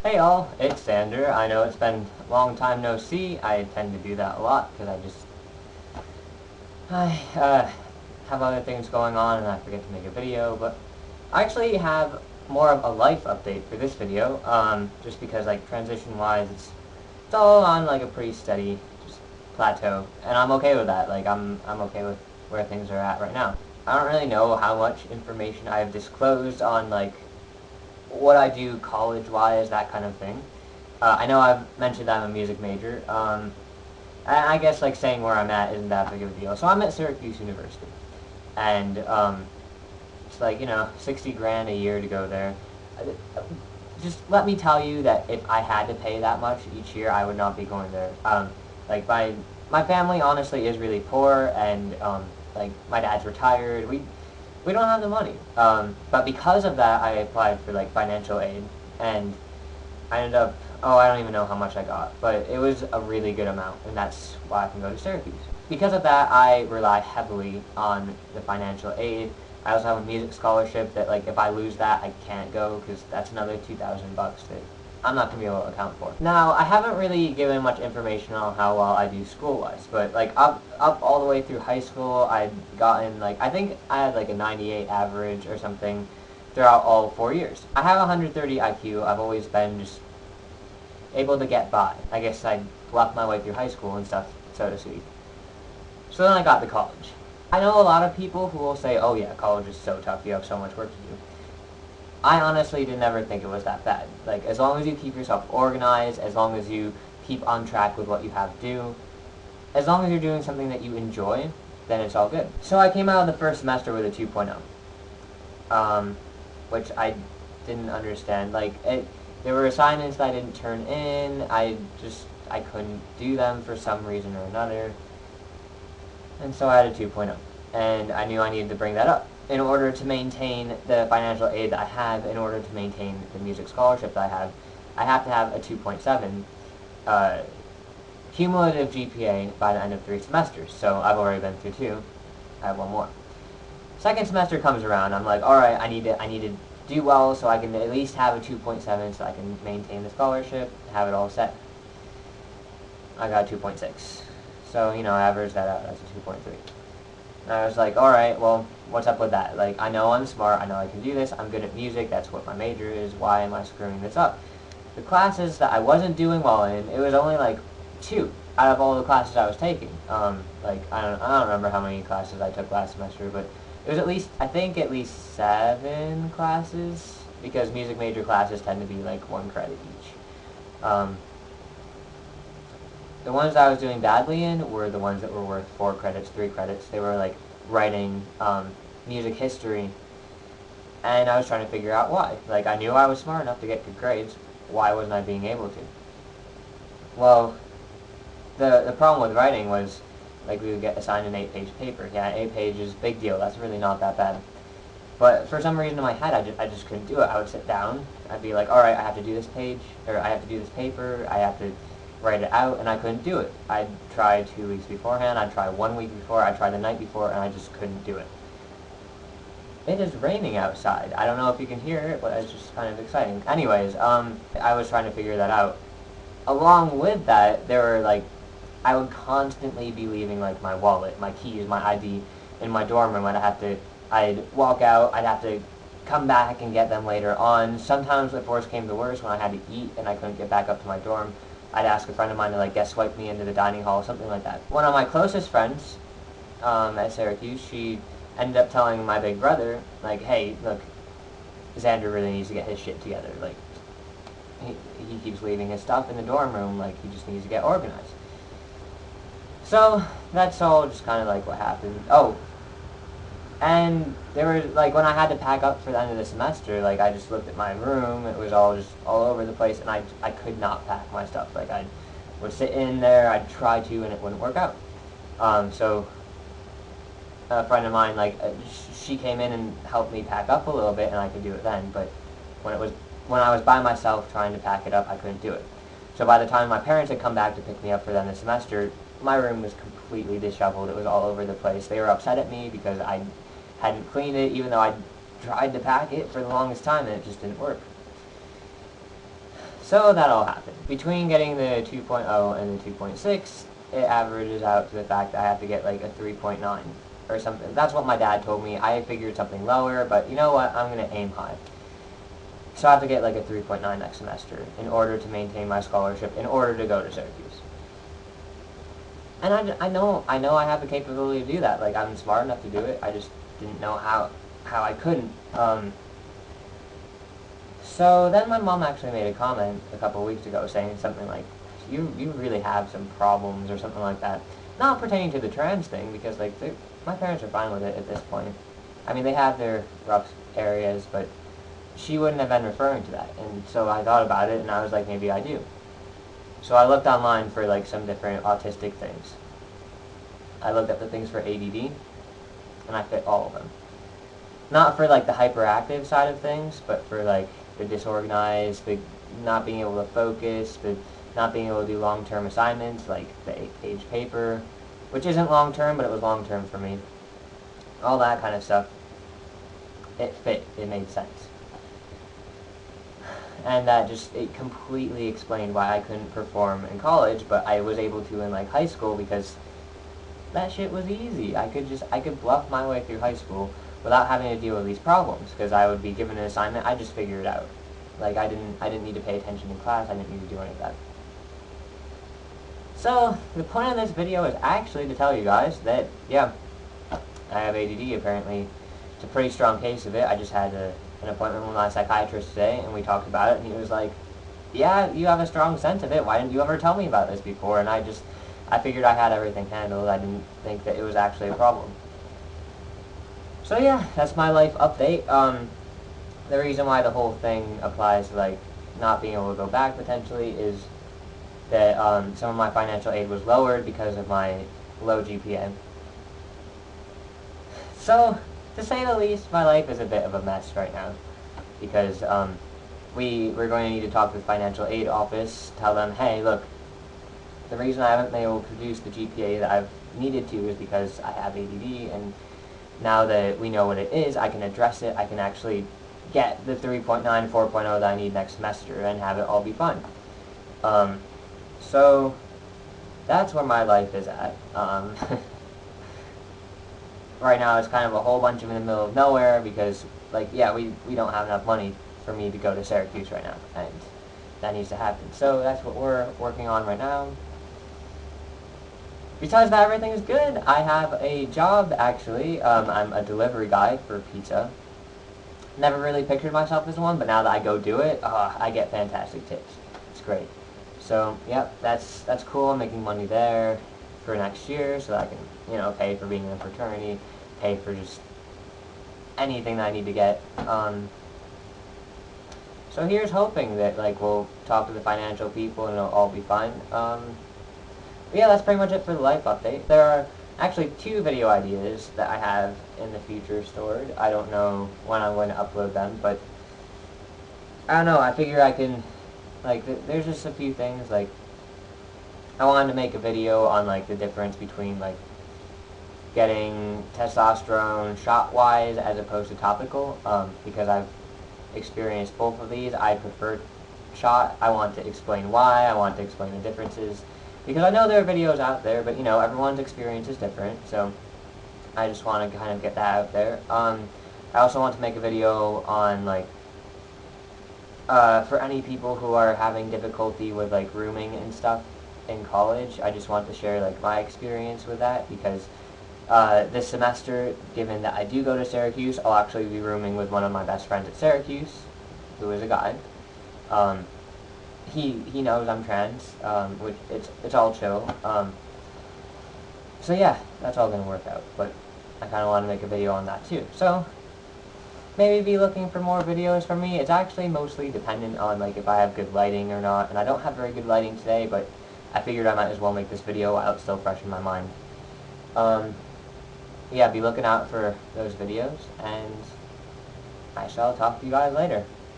Hey all, it's Xander. I know it's been a long time no see. I tend to do that a lot because I have other things going on and I forget to make a video, but I actually have more of a life update for this video, just because like transition-wise it's all on like a pretty steady just plateau, and I'm okay with that. Like I'm okay with where things are at right now. I don't really know how much information I've disclosed on like what I do college-wise, that kind of thing. I know I've mentioned I'm a music major. I guess like saying where I'm at isn't that big of a deal. So I'm at Syracuse University, and it's like 60 grand a year to go there. Just let me tell you that if I had to pay that much each year, I would not be going there. Like my family honestly is really poor, and like my dad's retired. We don't have the money. But because of that, I applied for like financial aid, and I ended up, I don't even know how much I got, but it was a really good amount, and that's why I can go to Syracuse. Because of that, I rely heavily on the financial aid. I also have a music scholarship that, like, if I lose that, I can't go, because that's another $2,000 that I'm not going to be able to account for. Now, I haven't really given much information on how well I do school-wise, but, like, up all the way through high school, I'd gotten, like, I think I had, like, a 98 average or something throughout all 4 years. I have 130 IQ. I've always been just able to get by. I guess I bluffed my way through high school and stuff, so to speak. So then I got to college. I know a lot of people who will say, oh yeah, college is so tough, you have so much work to do. I honestly did never think it was that bad. Like, as long as you keep yourself organized, as long as you keep on track with what you have to do, as long as you're doing something that you enjoy, then it's all good. So I came out of the first semester with a 2.0, which I didn't understand. Like, there were assignments that I didn't turn in, I couldn't do them for some reason or another, and so I had a 2.0, and I knew I needed to bring that up in order to maintain the financial aid that I have, in order to maintain the music scholarship that I have to have a 2.7 cumulative GPA by the end of 3 semesters, so I've already been through 2, I have 1 more. Second semester comes around, I'm like, alright, I need to do well so I can at least have a 2.7 so I can maintain the scholarship, have it all set. I got a 2.6. So, average that out, that's a 2.3. And I was like, alright, well, what's up with that? Like, I know I'm smart, I know I can do this, I'm good at music, that's what my major is, why am I screwing this up? The classes that I wasn't doing well in, it was only like 2 out of all the classes I was taking. Like, I don't remember how many classes I took last semester, but it was I think at least 7 classes, because music major classes tend to be like 1 credit each. The ones I was doing badly in were the ones that were worth 4 credits, 3 credits. They were like writing, music history, and I was trying to figure out why. Like, I knew I was smart enough to get good grades, why wasn't I being able to? Well, the problem with writing was, like, we would get assigned an 8-page paper. Yeah, 8 pages, big deal, that's really not that bad. But for some reason in my head, I just couldn't do it. I would sit down, I'd be like, alright, I have to do this page, or I have to do this paper, I have to write it out, and I couldn't do it. I'd try 2 weeks beforehand, I'd try 1 week before, I'd try the night before, and I just couldn't do it. It is raining outside. I don't know if you can hear it, but it's just kind of exciting. Anyways, I was trying to figure that out. Along with that, there were, like, I would constantly be leaving, like, my wallet, my keys, my ID in my dorm room, and I'd walk out, I'd have to come back and get them later on. Sometimes, if worse came to worse, when I had to eat and I couldn't get back up to my dorm, I'd ask a friend of mine to, like, guest swipe me into the dining hall, something like that. One of my closest friends at Syracuse, she ended up telling my big brother, like, hey, look, Xander really needs to get his shit together. Like, he keeps leaving his stuff in the dorm room, like, he just needs to get organized. So, that's all just kind of, like, what happened. Oh, and there were, like, when I had to pack up for the end of the semester, like, I just looked at my room, it was all over the place, and I could not pack my stuff. Like, I would sit in there, I'd try to, and it wouldn't work out. So, a friend of mine, like, she came in and helped me pack up a little bit, and I could do it then, but when I was by myself trying to pack it up, I couldn't do it. So by the time my parents had come back to pick me up for the end of the semester, my room was completely disheveled, it was all over the place. They were upset at me because I hadn't cleaned it, even though I tried to pack it for the longest time and it just didn't work. So that all happened. Between getting the 2.0 and the 2.6, it averages out to the fact that I have to get like a 3.9 or something. That's what my dad told me. I figured something lower, but you know what? I'm going to aim high. So I have to get like a 3.9 next semester in order to maintain my scholarship, in order to go to Syracuse. And I know I have the capability to do that. Like, I'm smart enough to do it. I just didn't know how I couldn't. So then my mom actually made a comment a couple of weeks ago saying something like, you really have some problems or something like that. Not pertaining to the trans thing, because like my parents are fine with it at this point. I mean, they have their rough areas, but she wouldn't have been referring to that. And so I thought about it, and I was like, maybe I do. So I looked online for like some different autistic things. I looked up the things for ADD, and I fit all of them. Not for like the hyperactive side of things, but for like the disorganized, the not being able to focus, the not being able to do long-term assignments, like the 8-page paper, which isn't long-term, but it was long-term for me. All that kind of stuff. It fit. It made sense. And that just, it completely explained why I couldn't perform in college, but I was able to in like high school, because that shit was easy. I could bluff my way through high school without having to deal with these problems, because I would be given an assignment, I just figure it out. Like, I didn't need to pay attention in class, I didn't need to do any of that. So, the point of this video is actually to tell you guys that, yeah, I have ADD apparently. It's a pretty strong case of it. I just had an appointment with my psychiatrist today, and we talked about it, and he was like, yeah, you have a strong sense of it, why didn't you ever tell me about this before? And I figured I had everything handled. I didn't think that it was actually a problem. So yeah, that's my life update. The reason why the whole thing applies to like not being able to go back potentially is that some of my financial aid was lowered because of my low GPA. So, to say the least, my life is a bit of a mess right now, because we're going to need to talk to the financial aid office, tell them, hey, look, the reason I haven't been able to produce the GPA that I've needed to is because I have ADD, and now that we know what it is, I can address it, I can actually get the 3.9, 4.0 that I need next semester and have it all be fun. So, that's where my life is at. Right now it's kind of a whole bunch of in the middle of nowhere, because, like, yeah, we don't have enough money for me to go to Syracuse right now, and that needs to happen. So that's what we're working on right now. Besides that, everything is good. I have a job, actually. I'm a delivery guy for pizza. Never really pictured myself as one, but now that I go do it, I get fantastic tips. It's great. So, yep, that's cool. I'm making money there for next year, so that I can, you know, pay for being in a fraternity, pay for just anything that I need to get. So here's hoping that, like, we'll talk to the financial people and it'll all be fine. But yeah, that's pretty much it for the life update. There are actually 2 video ideas that I have in the future stored. I don't know when I'm going to upload them, but I don't know, I figure I can, like, there's just a few things, like, I wanted to make a video on, like, the difference between, like, getting testosterone shot-wise as opposed to topical, because I've experienced both of these. I prefer shot. I want to explain why. I want to explain the differences, because I know there are videos out there, but, you know, everyone's experience is different, so I just want to kind of get that out there. I also want to make a video on, like, for any people who are having difficulty with, like, rooming and stuff in college. I just want to share, like, my experience with that, because this semester, given that I do go to Syracuse, I'll actually be rooming with one of my best friends at Syracuse, who is a guy. He knows I'm trans, which it's all chill. So yeah, that's all gonna work out, but I kind of want to make a video on that too. So maybe be looking for more videos from me. It's actually mostly dependent on, like, if I have good lighting or not, and I don't have very good lighting today, but I figured I might as well make this video while it's still fresh in my mind. Yeah, be looking out for those videos, and I shall talk to you guys later.